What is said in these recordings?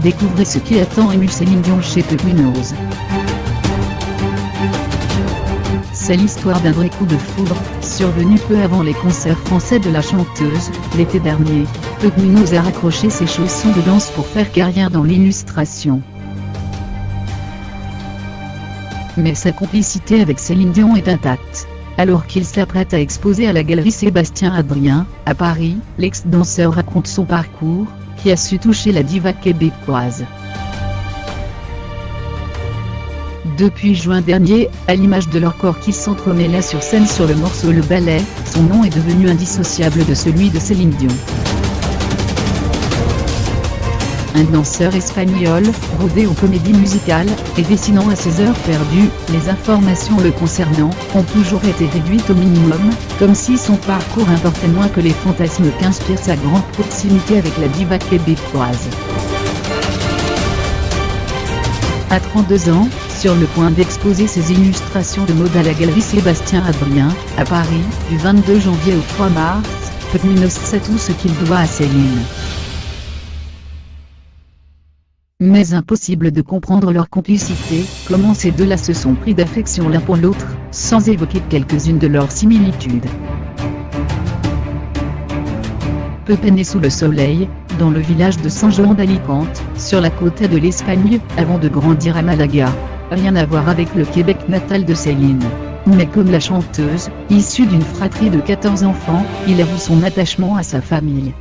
Découvrez ce qui a tant ému Céline Dion chez Pugminoz. C'est l'histoire d'un vrai coup de foudre, survenu peu avant les concerts français de la chanteuse. L'été dernier, Pugminoz a raccroché ses chaussons de danse pour faire carrière dans l'illustration. Mais sa complicité avec Céline Dion est intacte. Alors qu'il s'apprête à exposer à la galerie Sébastien-Adrien, à Paris, l'ex-danseur raconte son parcours, qui a su toucher la diva québécoise. Depuis juin dernier, à l'image de leur corps qui s'entremêlait sur scène sur le morceau Le Ballet, son nom est devenu indissociable de celui de Céline Dion. Un danseur espagnol, rodé aux comédies musicales, et dessinant à ses heures perdues, les informations le concernant ont toujours été réduites au minimum, comme si son parcours importait moins que les fantasmes qu'inspire sa grande proximité avec la diva québécoise. À 32 ans, sur le point d'exposer ses illustrations de mode à la galerie Sébastien-Adrien, à Paris, du 22 janvier au 3 mars, Pugminoz sait tout ce qu'il doit à Céline. Mais impossible de comprendre leur complicité, comment ces deux-là se sont pris d'affection l'un pour l'autre, sans évoquer quelques-unes de leurs similitudes. Pepe naît sous le soleil, dans le village de San Joan d'Alicante, sur la côte de l'Espagne, avant de grandir à Malaga. Rien à voir avec le Québec natal de Céline. Mais comme la chanteuse, issue d'une fratrie de 14 enfants, il avoue son attachement à sa famille.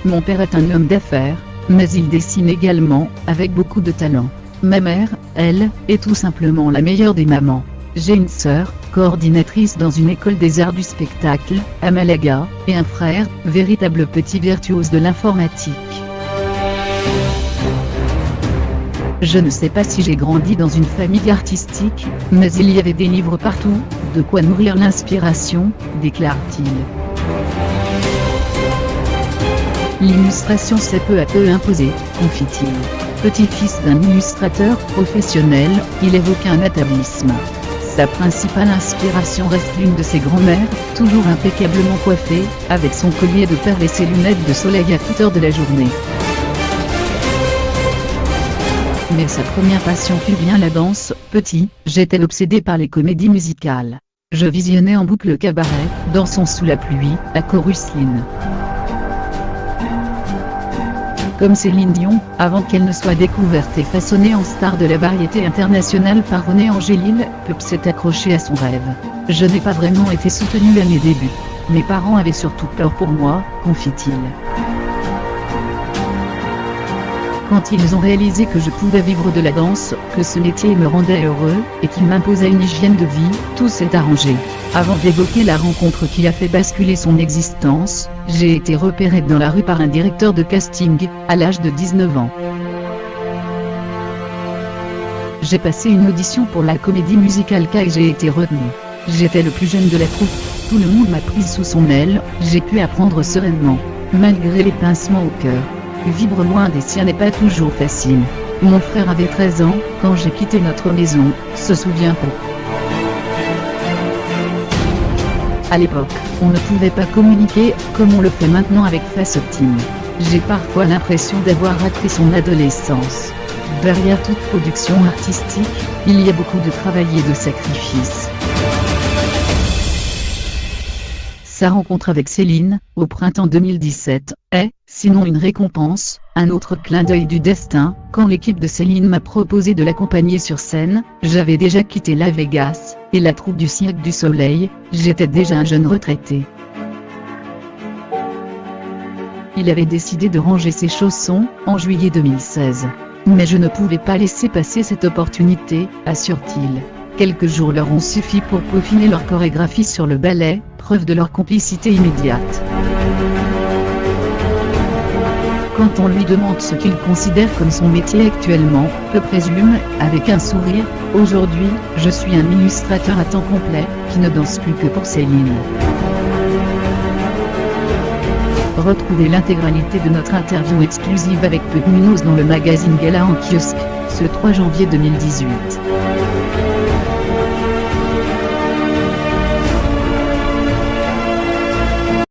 Mon père est un homme d'affaires, mais il dessine également, avec beaucoup de talent. Ma mère, elle, est tout simplement la meilleure des mamans. J'ai une sœur, coordinatrice dans une école des arts du spectacle, à Malaga, et un frère, véritable petit virtuose de l'informatique. Je ne sais pas si j'ai grandi dans une famille artistique, mais il y avait des livres partout, de quoi nourrir l'inspiration, déclare-t-il. L'illustration s'est peu à peu imposée, confie-t-il. Petit-fils d'un illustrateur professionnel, il évoque un atavisme. Sa principale inspiration reste l'une de ses grand-mères, toujours impeccablement coiffée, avec son collier de perles et ses lunettes de soleil à toute heure de la journée. Mais sa première passion fut bien la danse. Petit, j'étais obsédé par les comédies musicales. Je visionnais en boucle le cabaret, Dansons sous la pluie, à Coruscant. Comme Céline Dion, avant qu'elle ne soit découverte et façonnée en star de la variété internationale par René Angélil, Pup s'est accroché à son rêve. Je n'ai pas vraiment été soutenu à mes débuts. Mes parents avaient surtout peur pour moi, confie-t-il. Quand ils ont réalisé que je pouvais vivre de la danse, que ce métier me rendait heureux, et qu'il m'imposait une hygiène de vie, tout s'est arrangé. Avant d'évoquer la rencontre qui a fait basculer son existence, j'ai été repéré dans la rue par un directeur de casting, à l'âge de 19 ans. J'ai passé une audition pour la comédie musicale K et j'ai été retenu. J'étais le plus jeune de la troupe, tout le monde m'a prise sous son aile, j'ai pu apprendre sereinement, malgré les pincements au cœur. Vivre loin des siens n'est pas toujours facile. Mon frère avait 13 ans, quand j'ai quitté notre maison, se souvient Pop. À l'époque, on ne pouvait pas communiquer, comme on le fait maintenant avec FaceTime. J'ai parfois l'impression d'avoir raté son adolescence. Derrière toute production artistique, il y a beaucoup de travail et de sacrifices. Sa rencontre avec Céline, au printemps 2017, est, sinon une récompense, un autre clin d'œil du destin. Quand l'équipe de Céline m'a proposé de l'accompagner sur scène, j'avais déjà quitté Las Vegas, et la troupe du Cirque du Soleil, j'étais déjà un jeune retraité. Il avait décidé de ranger ses chaussons, en juillet 2016. Mais je ne pouvais pas laisser passer cette opportunité, assure-t-il. Quelques jours leur ont suffi pour peaufiner leur chorégraphie sur le ballet, preuve de leur complicité immédiate. Quand on lui demande ce qu'il considère comme son métier actuellement, Peu présume, avec un sourire, « Aujourd'hui, je suis un illustrateur à temps complet, qui ne danse plus que pour Céline ». Retrouvez l'intégralité de notre interview exclusive avec Pugminoz dans le magazine Gala en kiosque, ce 3 janvier 2018.